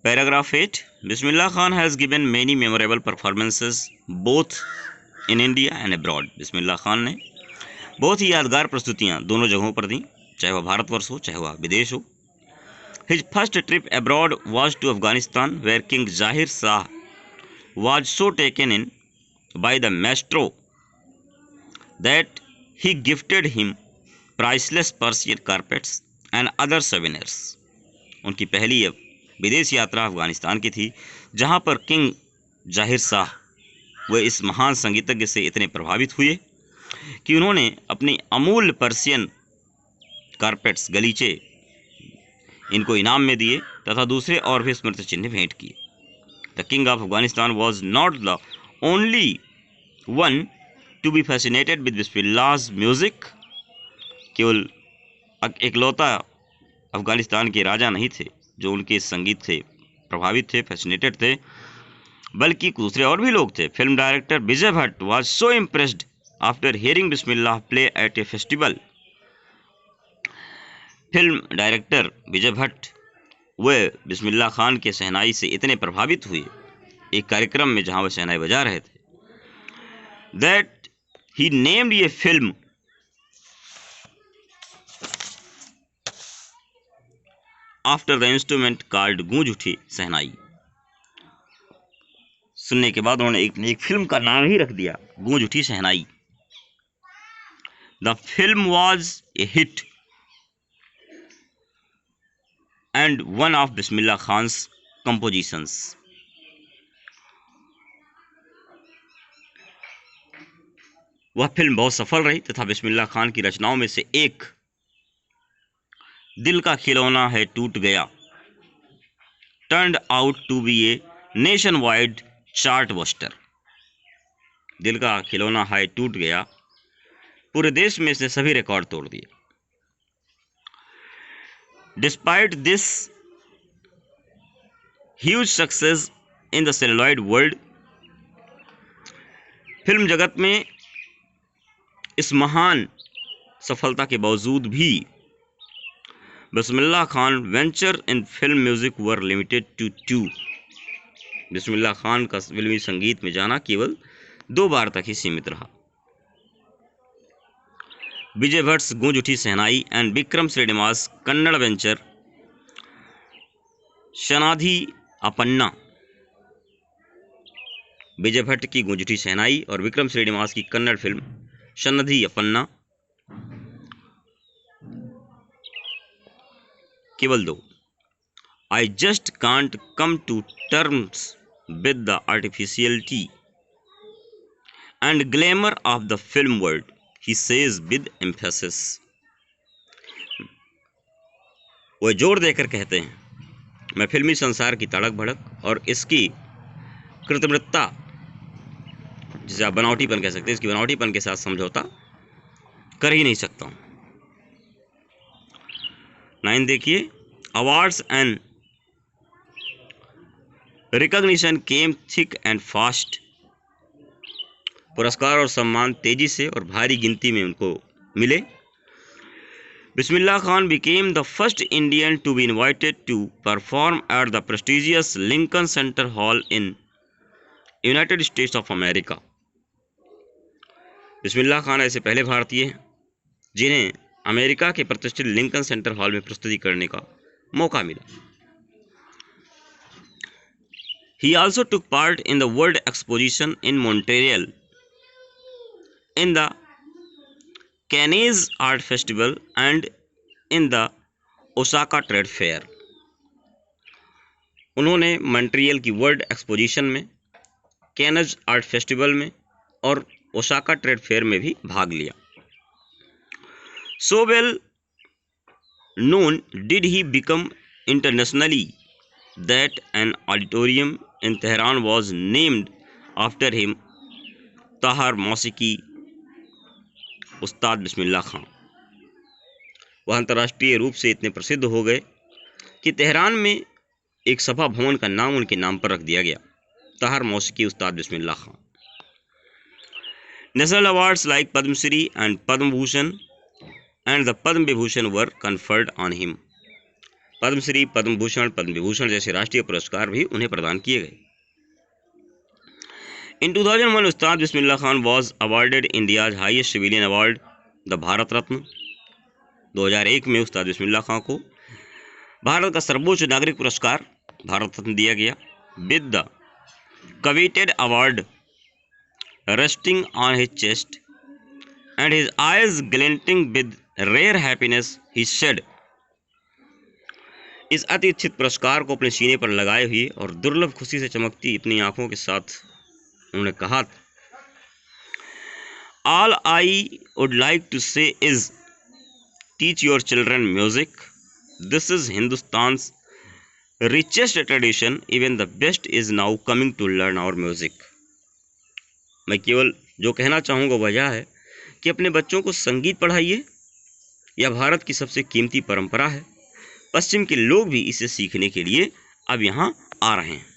Paragraph 8. Bismillah Khan has given many memorable performances both in India and abroad. Bismillah Khan ने बहुत ही यादगार प्रस्तुतियाँ दोनों जगहों पर दी, चाहे वह भारतवर्ष हो चाहे वह विदेश हो. His first trip abroad was to Afghanistan, where King Zahir Shah was so taken in by the maestro that he gifted him priceless Persian carpets and other souvenirs. उनकी पहली विदेश यात्रा अफगानिस्तान की थी, जहां पर किंग जाहिर शाह वे इस महान संगीतज्ञ से इतने प्रभावित हुए कि उन्होंने अपनी अमूल्य पर्शियन कारपेट्स गलीचे इनको इनाम में दिए तथा दूसरे और भी स्मृति चिन्ह भेंट किए. The king of Afghanistan was not the only one to be fascinated with Bismillah's music. केवल एकलौता अफगानिस्तान के राजा नहीं थे जो उनके संगीत से प्रभावित थे, फैसिनेटेड थे, बल्कि दूसरे और भी लोग थे. Film director Vijay Bhatt was so impressed after hearing Bismillah play at a festival. Film director Vijay Bhatt वे बिस्मिल्लाह खान के शहनाई से इतने प्रभावित हुए एक कार्यक्रम में जहां वे शहनाई बजा रहे थे, दैट ही नेम्ड ये film after the instrument called गूंज उठी शहनाई. सुनने के बाद उन्होंने एक फिल्म का नाम ही रख दिया, गूंज उठी shehnai. The film was a hit and one of Bismillah Khan's compositions. वह फिल्म बहुत सफल रही तथा बिस्मिल्लाह खान की रचनाओं में से एक दिल का खिलौना है टूट गया turned out to be a nationwide chartbuster. दिल का खिलौना है टूट गया पूरे देश में इसने सभी रिकॉर्ड तोड़ दिए. Despite this huge success in the celluloid world. Film जगत में इस महान सफलता के बावजूद भी Bismillah Khan venture in film music were limited to 2. Bismillah Khan का फिल्मी संगीत में जाना केवल 2 बार तक ही सीमित रहा. विजय भट्ट गूंज उठी शहनाई एंड विक्रम श्रीनिवास कन्नड़ वेंचर शनाधी अपन्ना. विजय भट्ट की गूंज उठी शहनाई और विक्रम श्रीनिवास की कन्नड़ फिल्म शनधी अपन्ना केवल 2. I just can't come to terms with the artificiality and glamour of the film world, he says with emphasis. वह जोर देकर कहते हैं, मैं फिल्मी संसार की तड़क भड़क और इसकी कृत्रिमता, जिसे आप बनावटीपन कह सकते हैं, इसकी बनावटीपन के साथ समझौता कर ही नहीं सकता हूँ. 9 देखिए. Awards and recognition came thick and fast. पुरस्कार और सम्मान तेजी से और भारी गिनती में उनको मिले. Bismillah Khan became the first Indian to be invited to perform at the prestigious Lincoln Center Hall in United States of America. Bismillah Khan ऐसे पहले भारतीय हैं जिन्हें अमेरिका के प्रतिष्ठित लिंकन सेंटर हॉल में प्रस्तुति करने का मौका मिला. He also took part in the World Exposition in Montreal, in the Cannes Art Festival and in the Osaka Trade Fair. उन्होंने मॉन्ट्रियल की वर्ल्ड एक्सपोजिशन में, कैनज आर्ट फेस्टिवल में और ओसाका ट्रेड फेयर में भी भाग लिया. So well known did he become internationally that an auditorium in Tehran was named after him, Tahir मौसीकी उस्ताद बिस्मिल्लाह खान. वह अंतर्राष्ट्रीय रूप से इतने प्रसिद्ध हो गए कि तेहरान में एक सभा भवन का नाम उनके नाम पर रख दिया गया, ताहर मौसीकी उस्ताद Bismillah Khan. National awards like Padma Shri and Padma Bhushan and the Padma Vibhushan were conferred on him. Padmashri, Padma Bhushan, Padma Vibhushan जैसे राष्ट्रीय पुरस्कार भी उन्हें प्रदान किए गए। In 2001, Ustad Bismillah Khan was awarded India's highest civilian award, the Bharat Ratna. 2001 में उस्ताद बिस्मिल्लाह खान को भारत का सर्वोच्च नागरिक पुरस्कार भारत रत्न दिया गया। With the coveted award resting on his chest and his eyes glinting with rare happiness, he said, इस अति इच्छित पुरस्कार को अपने सीने पर लगाए हुए और दुर्लभ खुशी से चमकती अपनी आंखों के साथ उन्होंने कहा, All I would like to say is teach your children music. This is Hindustan's richest tradition. Even the best is now coming to learn our music. मैं केवल जो कहना चाहूँगा वह यह है कि अपने बच्चों को संगीत पढ़ाइए। यह भारत की सबसे कीमती परंपरा है। पश्चिम के लोग भी इसे सीखने के लिए अब यहाँ आ रहे हैं।